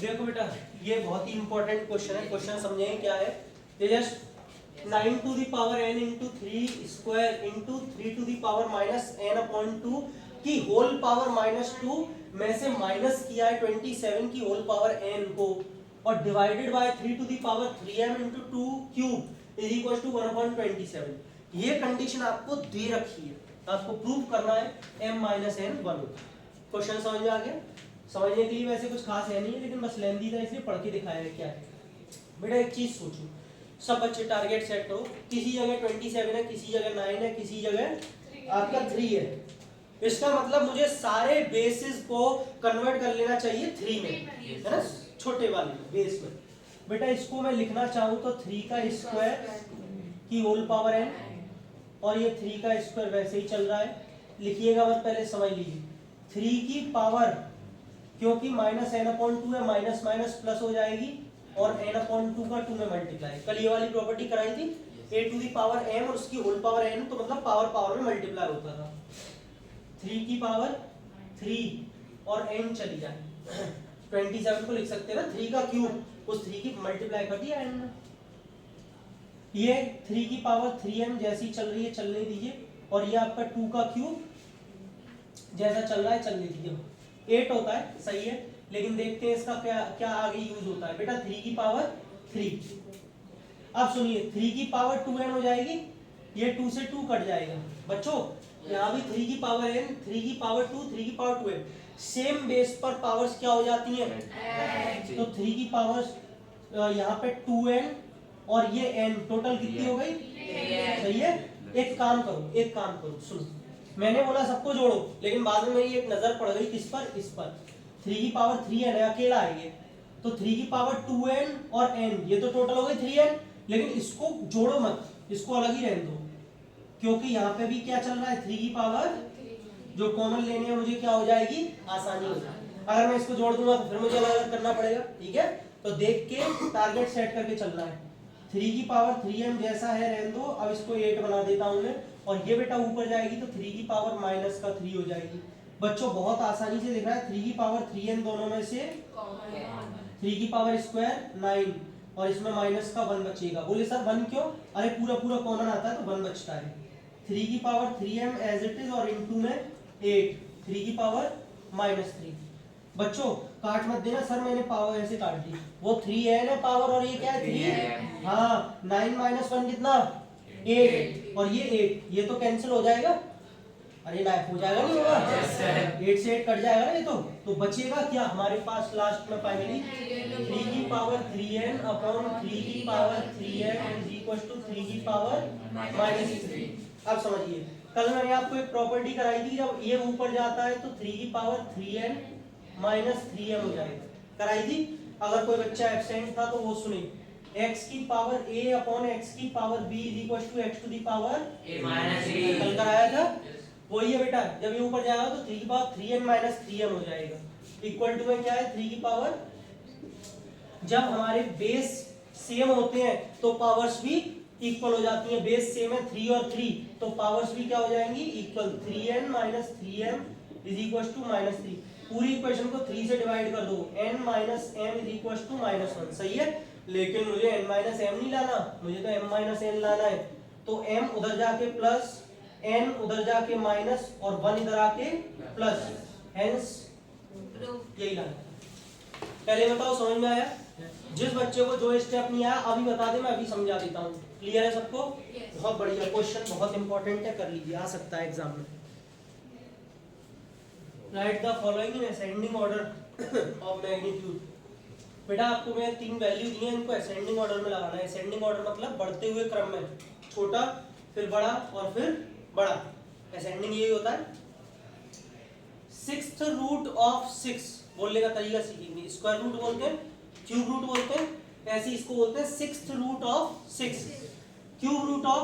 देखो बेटा ये बहुत ही इंपॉर्टेंट क्वेश्चन है, क्वेश्चन समझेंगे क्या है। ये just 9 to the power n into 3 square into 3 to the power minus n upon 2 की होल पावर माइनस 2 में से माइनस किया है 27 की होल पावर n को और divided by 3 to the power 3m into 2 cube is equal to 1/27। ये condition आपको दे रखी है, आपको प्रूव करना है m माइनस n 1 होता है। क्वेश्चन समझ में आ गया? समझने के लिए वैसे कुछ खास है नहीं है, लेकिन बस लेंदी था इसलिए पढ़ के दिखाया है क्या है। बेटा एक चीज सोचो, सब बच्चे टारगेट सेट करो, किसी जगह 27 है, किसी जगह 9 है, किसी जगह आपका 3 है। इसका मतलब मुझे सारे बेसिस को कन्वर्ट कर लेना चाहिए 3 में, है ना, छोटे वाले बेस में। बेटा इसको मैं लिखना चाहूँ तो 3 का स्क्वायर की होल पावर n, और ये 3 का स्क्वायर वैसे ही चल रहा है, लिखिएगा मत, पहले समझ लीजिए। 3 की पावर, क्योंकि माइनस n अपॉन 2 है, माइनस माइनस प्लस हो जाएगी और n अपॉन 2 का 2 में मल्टीप्लाई। कल ये वाली प्रॉपर्टी कराई थी, a to the power m और उसकी होल पावर n, तो मतलब पावर पावर में मल्टीप्लाई होता था। 3 की पावर 3 और n चली जाए 27 को लिख सकते हैं ना, 3 का क्यूब, उस 3 की मल्टीप्लाई कर दिया n में। ये 3 की पावर 3m जैसी चल रही है चलने दीजिए, और ये आपका 2 का क्यूब जैसा चल रहा है चलने दीजिए। 8 होता है, सही है, लेकिन देखते हैं इसका क्या क्या आगे यूज होता है। बेटा 3 की पावर 3, अब सुनिए 3 की पावर 2n हो जाएगी, ये 2 से 2 कट जाएगा बच्चों, यहाँ भी 3 की पावर n, 3 की पावर 2, 3 की पावर 2n, सेम बेस पर पावर्स क्या हो जाती हैं, तो 3 की पावर यहाँ पे 2n और ये n, टोटल कितनी हो गई, सही है। एक काम करो सुनो, मैंने बोला सबको जोड़ो, लेकिन बाद में मेरी एक नजर पड़ गई किस पर, इस पर। 3 की पावर 3n है, अकेला है ये, तो 3 की पावर 2n और n, ये तो टोटल हो गई 3n, लेकिन इसको जोड़ो मत, इसको अलग ही रहने दो, क्योंकि यहाँ पे भी क्या चल रहा है, 3 की पावर, जो कॉमन लेने है मुझे क्या हो जाएगी, आसानी हो जाएगी। अगर मैं इसको जोड़ दूंगा तो फिर मुझे अलग अलग करना पड़ेगा, ठीक है। तो देख के टारगेट सेट करके चलना है। 3 की पावर 3m जैसा है रहने दो, अब इसको 8 बना देता हूं मैं, और ये बेटा ऊपर जाएगी तो 3 की पावर माइनस का 3 हो जाएगी। बच्चों बहुत आसानी से दिख रहा है, 3 की पावर 3n दोनों में से 3 की पावर स्क्वायर 9, और इसमें माइनस का 1 बचेगा। बोले सर 1 क्यों, अरे पूरा पूरा कॉमन आता है तो 1 बचता है। 3 की power 3m as it is, और इनटू में 8, 3 की पावर -3। बच्चों काट मत देना, सर मैंने पावर ऐसे काट दी, वो 3n है पावर और ये क्या है 3, हाँ 9 - 1 कितना 8, और ये 8, ये तो कैंसिल हो जाएगा, अरे ना हो जाएगा, नहीं होगा, 8 से 8 कट जाएगा ना ये तो बचेगा क्या हमारे पास लास्ट में फाइनली 3 की पावर 3n अपॉन 3 की power 3m is equal to 3 की पावर -3। अब समझिए, कल मैंने आपको एक प्रॉपर्टी कराई थी, जब ये ऊपर जाता है तो 3 की पावर 3n -3m हो जाएगा, कराई थी। अगर कोई बच्चा एब्सेंट था तो वो सुने, x की पावर a अपॉन x की power b is equal to x to the power a -a, कल कराया था, वही है बेटा। जब ये ऊपर जाएगा तो 3 की पावर 3n -3m हो जाएगा, इक्वल टू में क्या है 3 की पावर, जब हमारे बेस सेम होते हैं तो पावर्स भी इक्वल हो जाती हैं, बेस सेम है 3 और 3, तो पावर्स भी क्या हो जाएंगी, equal. 3n -3m is equal to -3, पूरी इक्वेशन को 3 से डिवाइड कर दो, n - m is equal to -1, सही है। लेकिन मुझे n - m नहीं लाना, मुझे तो m - n लाना है, तो m उधर जाके प्लस, n उधर जाके माइनस, और 1 इधर आके प्लस, हेंस यही लाना। पहले बताओ समझ में आया? जिस बच्चे को जो स्टेप नहीं आया अभी बता दे, मैं अभी समझा देता हूँ। क्लियर है सबको? बहुत बढ़िया, क्वेश्चन बहुत इंपॉर्टेंट है, कर लीजिए, आ सकता है एग्जाम में। Right the following in ascending order of magnitude. बेटा आपको मैं 3 वैल्यू दी है, इनको असेंडिंग ऑर्डर में लगाना है। असेंडिंग ऑर्डर मतलब बढ़ते हुए क्रम में, छोटा फिर बड़ा और फिर बड़ा, असेंडिंग यही होता है। 6th रूट ऑफ 6 बोलने का तरीका सीखेंगे, स्क्वायर रूट बोलते हैं, क्यूब रूट बोलते हैं, ऐसे इसको बोलते हैं 6th root of 6, cube root of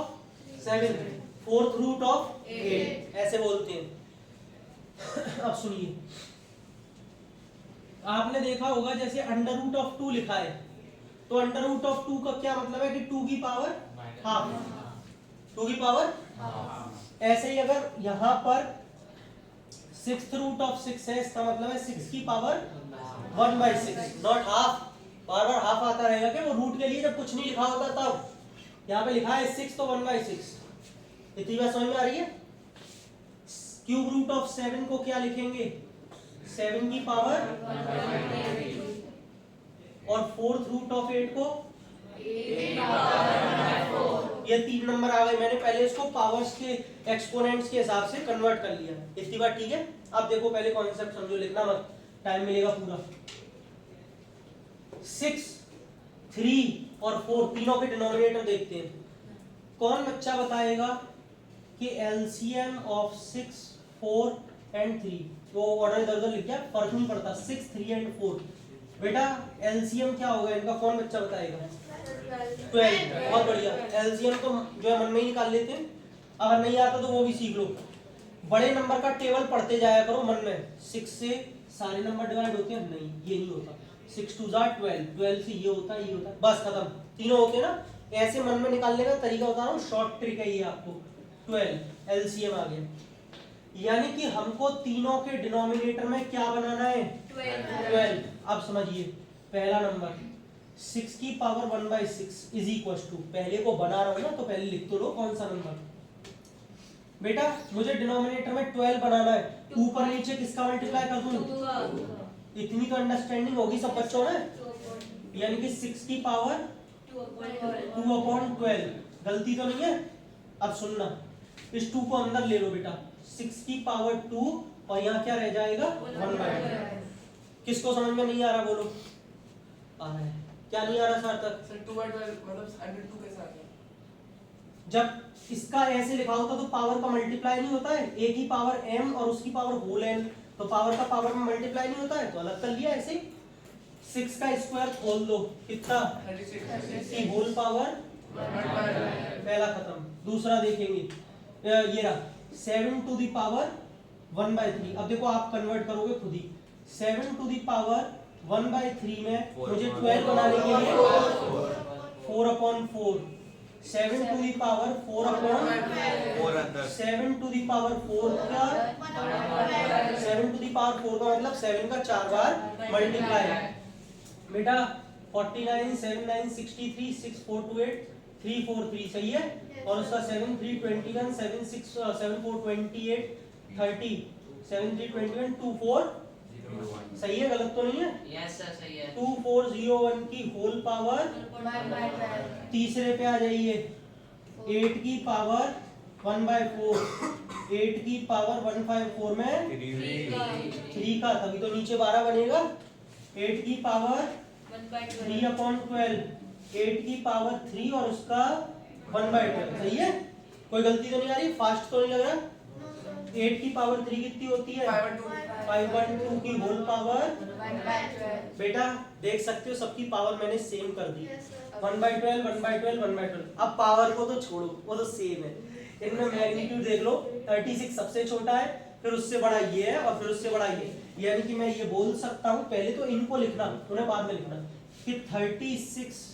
7, 4th root of 8, ऐसे बोलते हैं। अब सुनिए, आपने देखा होगा जैसे अंडर रूट ऑफ 2 लिखा है, तो अंडर रूट ऑफ 2 का क्या मतलब है कि 2 की पावर हाफ, 2 की पावर, ऐसे ही अगर यहाँ पर 6th रूट ऑफ 6 है, इसका मतलब है 6 की power 1/6 not half. Bar bar half आता रहेगा क्या वो रूट के लिए जब कुछ नहीं लिखा होता तब। यहाँ पे लिखा है 6 तो 1/6। इतनी बात समझ में आ रही है। क्यूब रूट ऑफ 7 को क्या लिखेंगे 7 की पावर और फोर्थ रूट ऑफ 8 को ये 3 नंबर आ गए। मैंने पहले इसको पावर्स के एक्सपोनेंट्स के हिसाब से कन्वर्ट कर लिया। इतनी बात ठीक है। अब देखो पहले कॉन्सेप्ट समझो, लिखना मत, टाइम मिलेगा पूरा। 6, 3 और 4 तीनों के डिनोमिनेटर देखते हैं। कौन बच्चा बताएगा कि एलसीएम ऑफ 6, 4 एंड 3, वो ऑर्डर इधर उधर लिख दिया, फर्क नहीं पड़ता। 6, 3 एंड 4 बेटा एलसीएम क्या होगा इनका, कौन बच्चा बताएगा 12। बहुत बढ़िया। एलसीएम तो जो है मन में ही निकाल लेते हैं, अगर नहीं आता तो वो भी सीख लो। बड़े नंबर का टेबल पढ़ते जाया करो मन में। 6 से सारे नंबर डिवाइड होते हैं, नहीं ये नहीं होता। 6 2 12, 12 से ये होता है, ये होता है, बस खत्म। तीनों होते हैं ना, ऐसे मन में निकालने का तरीका बता रहा हूँ, शॉर्ट ट्रिक है ये आपको। 12 एलसीएम आ गया, यानी कि हमको तीनों के डिनोमिनेटर में क्या बनाना है 12। अब समझिए पहला नंबर 6 की पावर 1/6 इज इक्वल टू, पहले को बना रहा हूं ना तो पहले लिख तो लो कौन सा नंबर। बेटा मुझे डिनोमिनेटर में 12 बनाना है, ऊपर नीचे किसका मल्टीप्लाई कर दूं। इतनी तो अंडरस्टैंडिंग होगी सब बच्चों में, यानी कि 6 की पावर 2/12, गलती तो नहीं है। अब सुनना, इस 2 को अंदर ले लो बेटा, 6 की पावर 2 और यहाँ क्या रह जाएगा 1/2। किसको समझ में नहीं आ रहा बोलो। आ रहा है, क्या नहीं आ रहा सार्थक। सर 2/12 मतलब √2 के साथ है। जब इसका ऐसे लिखा होता तो पावर का मल्टीप्लाई नहीं होता है, a की पावर m और उसकी पावर होल n, तो पावर का पावर में मल्टीप्लाई नहीं होता है, तो अलग कर लिया ऐसे ही। 6 का स्क्वायर खोल दो कितना 36 की होल पावर 1/2, पहला खत्म। दूसरा देखेंगे ये रहा 7 टू द पावर 1/3। अब देखो आप कन्वर्ट करोगे खुद ही। 7 टू द पावर 1/3 में मुझे 12 बनाने के लिए 4/4, 7 to the power 4/4, 7 to the power 4 का 7 टू द पावर 4 का मतलब 7 का 4 बार मल्टीप्लाई। बेटा 49 7 9 63 6 4 2 8 3 4 3 सही है, और उसका 7 3 21 7 6 7 4 28 30 7 3 21 2 4 सही है, गलत तो नहीं है। यस सर सही है। 2401 की होल पावर तीसरे पे आ जाइए, 8 की पावर 1/4, 8 की पावर 1/4 में 3 का, तभी तो नीचे 12 बनेगा। 8 की पावर 3/12, 8 की पावर 3 और उसका 1/12 सही है, कोई गलती तो नहीं आ रही, फास्ट तो नहीं लग रहा। 8 की पावर 3 कितनी होती है 5/2 की होल पावर। बेटा देख सकते हो सबकी पावर मैंने सेम कर दी, 1/12 1/12 1/12। अब पावर को तो छोड़ो, वो तो सेम है, इनमें मैग्नीट्यूड देख लो। 36 सबसे छोटा है, फिर उससे बड़ा ये है और फिर उससे बड़ा ये, यानी कि मैं ये बोल सकता हूँ, पहले तो इनको लिखना उन्हें बाद में लिखना कि 36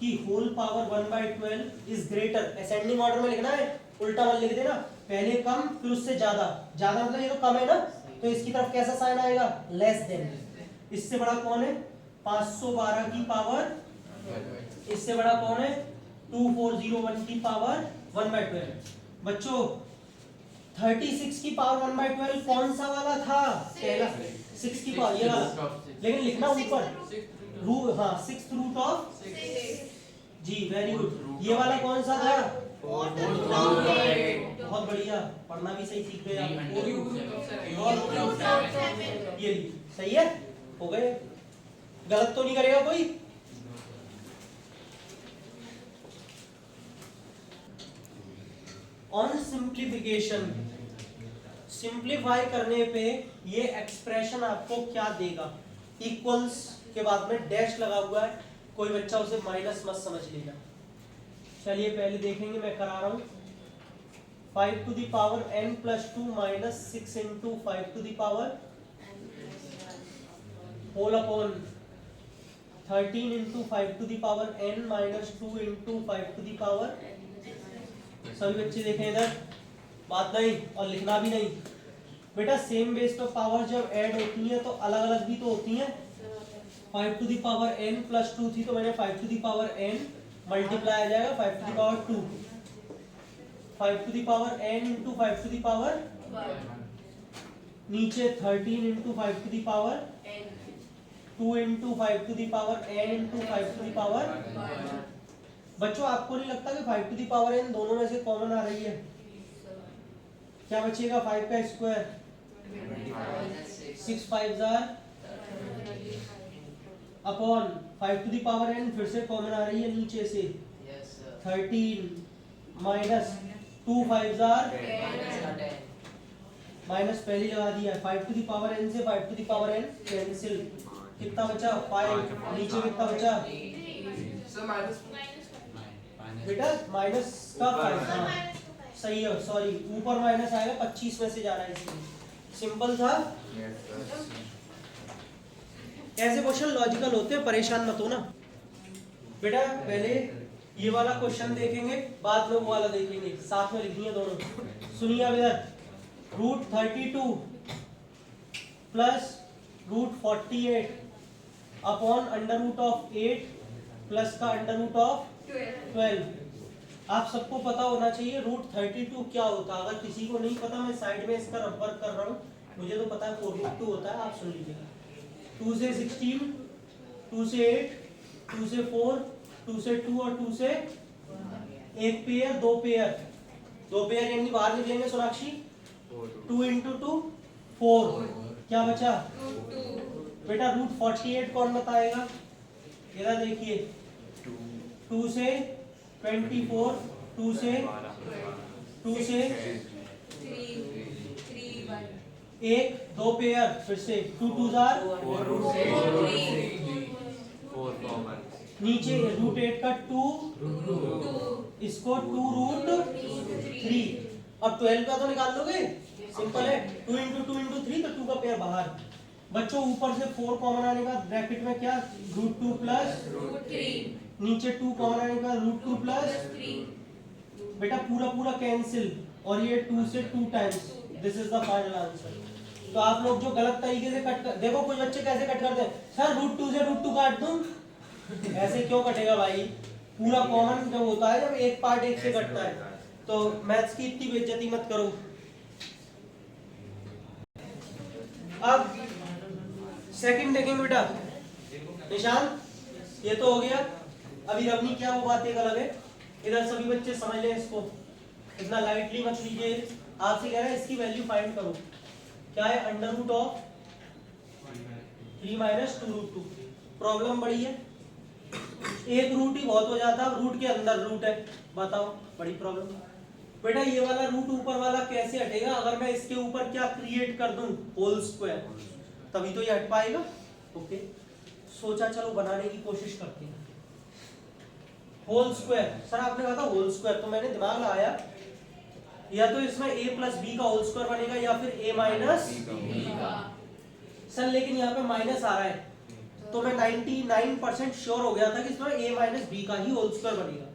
की whole power 1/12 is greater. Ascending order में लिखना है, उल्टा मत लिख देना, पहले कम फिर उससे ज्यादा। ज्यादा मतलब ये तो कम है ना, तो इसकी तरफ कैसा साइन आएगा लेस देन। इससे बड़ा कौन है 512 की पावर, इससे बड़ा कौन है 2401 की पावर 1/12। बच्चों 36 की पावर 1/12 कौन सा वाला था, पहला 6 की पावर ये वाला, लेकिन लिखना ऊपर हाँ 6th रूट ऑफ जी, वेरी गुड। ये वाला कौन सा था, बहुत बढ़िया, पढ़ना भी सही सीख गए आप। ये सही है, हो गए, गलत तो नहीं करेगा कोई। ऑन सिंप्लीफिकेशन, सिंप्लीफाई करने पे ये एक्सप्रेशन आपको क्या देगा, इक्वल्स के बाद में डैश लगा हुआ है, कोई बच्चा उसे माइनस मत समझ लेना। चलिए पहले देखेंगे, मैं करा रहा हूं 5 to the power n plus 2 minus 6 into 5 to the power whole upon 13 into 5 to the power n minus 2 into 5 to the power। सभी बच्चे देखें इधर, बात नहीं और लिखना भी नहीं। बेटा सेम बेस पर पावर जब ऐड होती है तो अलग अलग भी तो होती हैं, 5 to the power n plus 2 थी तो मैंने 5 to the power n multiply आ जाएगा 5 to the power 2, 5 to the power n into 5 to the power नीचे 13 into 5 to the power 2 into 5 to the power n into 5 to the power. बच्चों आपको नहीं लगता कि 5 टू द पावर n दोनों में से कॉमन आ रही है? क्या बचेगा? 5 का square 6 5 upon 5 to the power n फिर से कॉमन आ रही है नीचे से 13 माइनस 2 5 माइनस पहले लगा दिया 5 टू द पावर n से 5 to the power n cancel, कितना बचा? 5, नीचे कितना बचा सर माइनस बेटा? माइनस का 5, हाँ सही है, सॉरी ऊपर माइनस आएगा 25 में से जा रहा है इसलिए। सिंपल था। ऐसे क्वेश्चन लॉजिकल होते हैं, परेशान मत हो ना बेटा। पहले ये वाला क्वेश्चन देखेंगे, बाद में वो वाला देखेंगे, साथ में लिखनी है दोनों। सुनिए अब इधर, root 32 plus root 48 upon under root of 8 plus का अंडर रूट ऑफ 12। आप सबको पता होना चाहिए रूट 32 क्या होता है। अगर किसी को नहीं पता, मैं साइड में इसका रबर कर रहा हूँ, मुझे तो पता है 4√2 होता है, आप सुन लीजिएगा। 2 से 16, 2 से 8, 2 से 4, 2 से 2 और 2 से एक पेयर, दो पेयर यानी बाहर निकलेंगे सोनाक्षी। 2 इंटू 2 4, क्या बचा बेटा? रूट 48 कौन बताएगा? इधर देखिए 2 से 24, 2 से 1, दो पेयर, फिर से 2 2 नीचे रूट 8 का 2, इसको 2 रूट 3। अब 12 का तो निकाल लोगे, सिंपल है। 2 इंटू 2 इंटू 3 तो 2 का पेयर बाहर। बच्चों ऊपर से 4 कॉमन आने का, ब्रैकेट में क्या? रूट 2 प्लस नीचे 2 कॉमन आने का रूट 2 प्लस बेटा पूरा कैंसिल, और ये 2 से 2 times. This is the final answer. तो आप लोग जो गलत तरीके से कट कर, देखो कुछ बच्चे कैसे कट करते हैं, सर रूट 2 से रूट 2 काट दूं। ऐसे क्यों कटेगा भाई? पूरा कॉमन जब होता है, जब एक पार्ट एक से कटता है। तो मैथ्स की इतनी बेइज्जती मत करो। अब सेकंड देखेंगे बेटा। निशान ये तो हो गया। अभी रवनी क्या वो बात एक अलग है। इधर सभी बच्चे समझ लें इसको, इतना लाइटली मत लीजिए। आपसे कह रहा है इसकी वैल्यू फाइंड करो। क्या है? Under root of 3 minus 2√2। Problem बड़ी है, एक रूट ही बहुत हो जाता है, रूट के अंदर रूट है, बताओ बड़ी प्रॉब्लम। बेटा ये वाला रूट ऊपर वाला कैसे हटेगा? अगर मैं इसके ऊपर क्या क्रिएट कर दूं? होल स्क्वायर, तभी तो ये हट पाएगा। ओके, सोचा चलो बनाने की कोशिश करते हैं। होल स्क्वायर, सर आपने कहा था होल स्क्वायर, तो मैंने दिमाग लगाया या तो इसमें a प्लस बी का होल स्क्वायर बनेगा या फिर a माइनस बी का। सर लेकिन यहाँ पे माइनस आ रहा है, तो मैं 99% श्योर हो गया था कि इसमें a माइनस बी का ही होल स्क्वायर बनेगा।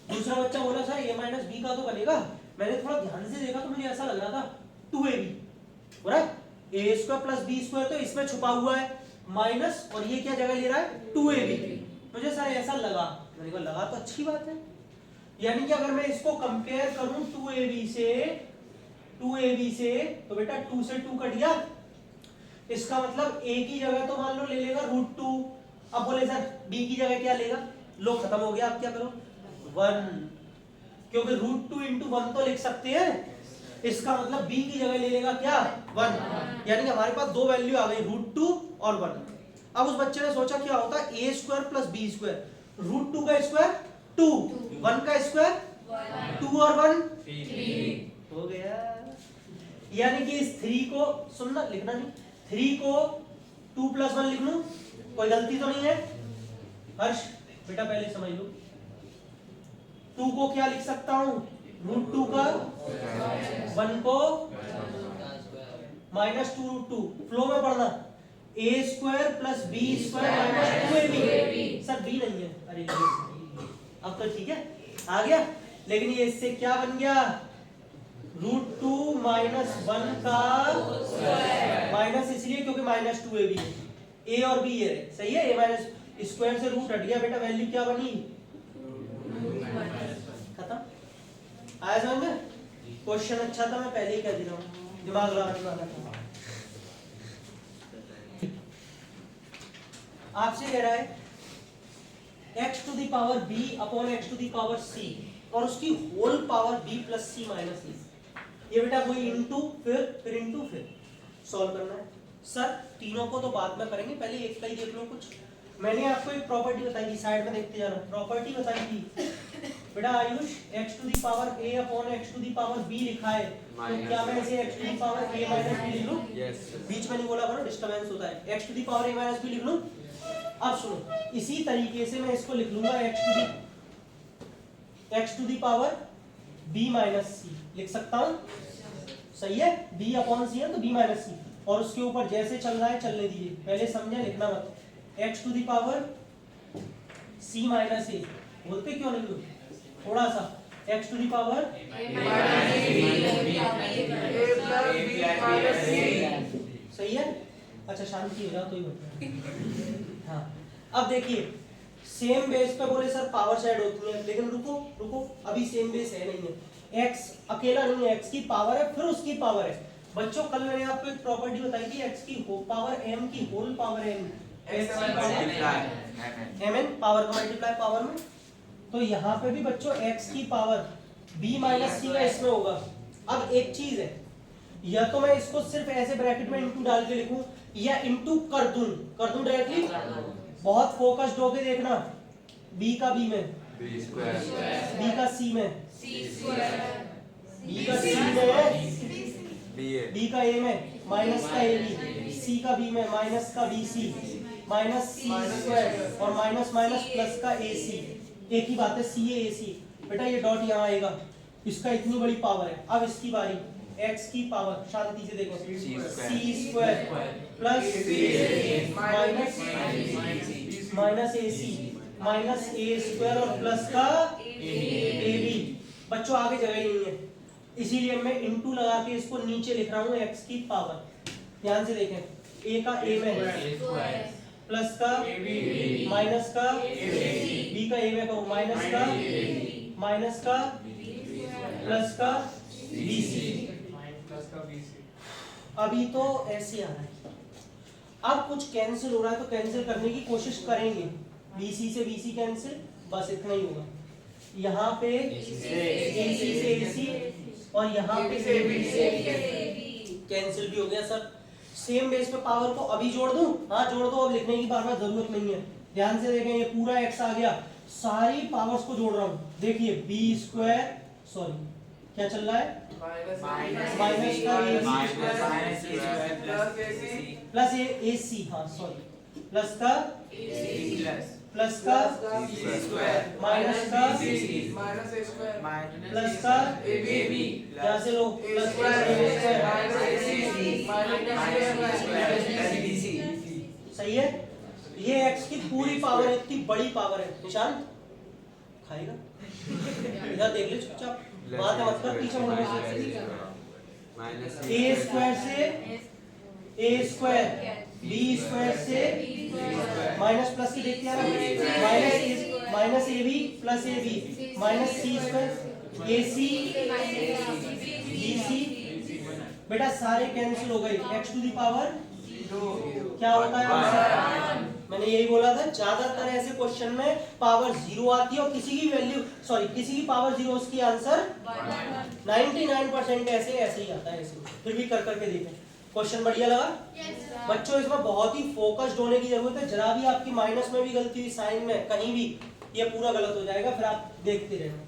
दूसरा बच्चा बोला सर a माइनस बी का तो बनेगा। मैंने थोड़ा ध्यान से देखा तो मुझे ऐसा लग रहा था 2ab, बराबर a square plus b square, तो इसमें छुपा हुआ है माइनस, और ये क्या जगह ले रहा है? 2ab। मुझे सर ऐसा लगा, मैंने कहा लगा तो अच्छी बात है। यानी कि अगर मैं इसको कंपेयर करूं 2ab से, तो बेटा 2 से 2 कट गया। इसका मतलब a की जगह तो मान लो ले लेगा √2। अब बोले सर b की जगह क्या लेगा? लो खत्म हो गया, आप क्या करो? 1, क्योंकि √2 इंटू 1 तो लिख सकते हैं। इसका मतलब b की जगह ले लेगा क्या? 1। यानी कि हमारे पास दो वैल्यू आ गई, √2 और 1। अब उस बच्चे ने सोचा क्या होता है a square plus b square, √2 का स्क्वायर 2, 1 का स्क्वायर 2 और 1 3 हो गया। यानी कि इस 3 को सुनना, लिखना नहीं, 3 को 2 प्लस 1 लिख लूं, कोई गलती तो नहीं है? हर्ष बेटा पहले समझ लो, 2 को क्या लिख सकता हूं? √2 का, 1 को माइनस 2√2। फ्लो में पढ़ना, a square plus b square minus 2ab। Sir b नहीं है, अरे अब तो ठीक है आ गया। लेकिन ये इससे क्या बन गया? √2 माइनस 1 का माइनस, इसलिए क्योंकि माइनस 2ab है। ए और बी ये रहे, सही है। ए माइनस स्क्वायर से रूट हट गया बेटा, वैल्यू क्या बनी, खत्म। आया समझ में? क्वेश्चन अच्छा था, मैं पहले ही कह दे रहा हूँ, दिमाग लगाने वाला था। आपसे कह रहा है x to the power b upon x to the power c और उसकी whole power b plus c minus e। ये बेटा कोई इनटू फिर इनटू फिर सॉल्व करना है। सर तीनों को तो बाद में करेंगे, पहले एक का ही देख लो कुछ। मैंने आपको एक प्रॉपर्टी बताई थी, साइड में देखते जाना। प्रॉपर्टी बताई थी बेटा Ayush, x to the power a upon x to the power b लिखा है, तो क्या मैं इसे x to the power a minus b लिख लूं? बीच में नहीं बोला करो, डिस्टरबेंस होता है। x to the power a minus b लिख लूं। अब सुनो, इसी तरीके से मैं इसको लिख लूंगा x to the power b minus c लिख सकता हूं, सही है। b अपॉन c है तो b माइनस c, और उसके ऊपर जैसे चल रहा है चलने दीजिए, पहले समझे, लिखना मत। x to the power c minus a बोलते क्यों नहीं लोग, थोड़ा सा x टू द पावर सही है। अच्छा शांति हो जाओ तो ही बता। हाँ अब देखिए, सेम बेस पे बोले सर पावर साइड होती है, लेकिन रुको रुको, अभी सेम बेस है नहीं है। x अकेला नहीं है, x की पावर है फिर उसकी पावर है। बच्चों कल मैंने आपको एक प्रॉपर्टी बताई थी, x की पावर m की whole power m, mn power का मल्टीप्लाई पावर में। तो यहाँ पे भी बच्चों x की पावर b माइनस c का इसमें होगा। अब एक चीज है, या तो मैं इसको सिर्फ ऐसे ब्रैकेट में इनटू डाल के लिखूं, या इनटू कर दूं डायरेक्टली। बहुत फोकस्ड होके देखना, b का b में, b का c में, b का c में, b का a में, माइनस का ab, c का b में, माइनस का bc, माइनस c स्क्वायर और माइनस माइनस प्लस का ac। एक ही बात है, ca ac। बेटा ये डॉट यहाँ आएगा, इसका इतनी बड़ी पावर है। अब इसकी बारी, x की पावर, शांति से देखो, c square plus minus ac minus a square और प्लस का ab। बच्चों आगे जगह ही नहीं है, इसीलिए मैं इनटू लगा के इसको नीचे लिख रहा हूँ x की पावर। ध्यान से देखें, a का a में प्लस का माइनस का b का a में कहो माइनस का प्लस का bc। अभी तो ऐसे आ रहा है, अब कुछ कैंसिल हो रहा है तो कैंसिल करने की कोशिश करेंगे। BC से BC कैंसिल, बस इतना ही होगा। यहाँ पे AC से AC और यहाँ पे AB से कैंसिल भी हो गया। सर सेम बेस पे पावर को अभी जोड़ दूं? हाँ जोड़ दो, अब लिखने की बार बार जरूरत नहीं है। ध्यान से देखें, ये पूरा x आ गया, सारी पावर्स को जोड़ रहा हूँ। देखिए b स्क्वायर, सॉरी क्या चल रहा है, माइनस का प्लस AC, हाँ सॉरी, प्लस का माइनस का प्लस का यहाँ से लो प्लस सही है। ये x की पूरी पावर है, इतनी बड़ी पावर है। निशान खाएगा, इधर देख ले चुपचाप, बात मत कर, पीछे मुड़ के। a स्क्वायर से a स्क्वायर, b स्क्वायर से माइनस प्लस की देखते हैं minus ab plus ab minus c square ac bc। बेटा सारे कैंसिल हो गए, x टू द पावर क्या होता है आंसर? मैंने यही बोला था, ज्यादातर ऐसे क्वेश्चन में पावर जीरो आती है और किसी की वैल्यू किसी की पावर जीरो, उसकी आंसर 99% ऐसे ही आता है। ऐसे फिर भी कर करके देखें। क्वेश्चन बढ़िया लगा? बच्चों इसमें बहुत ही फोकस्ड होने की जरूरत है। जरा भी आपकी माइनस में भी गलती हुई, साइन में कहीं भी, ये पूरा गलत हो जाएगा, फिर आप देखते रहना।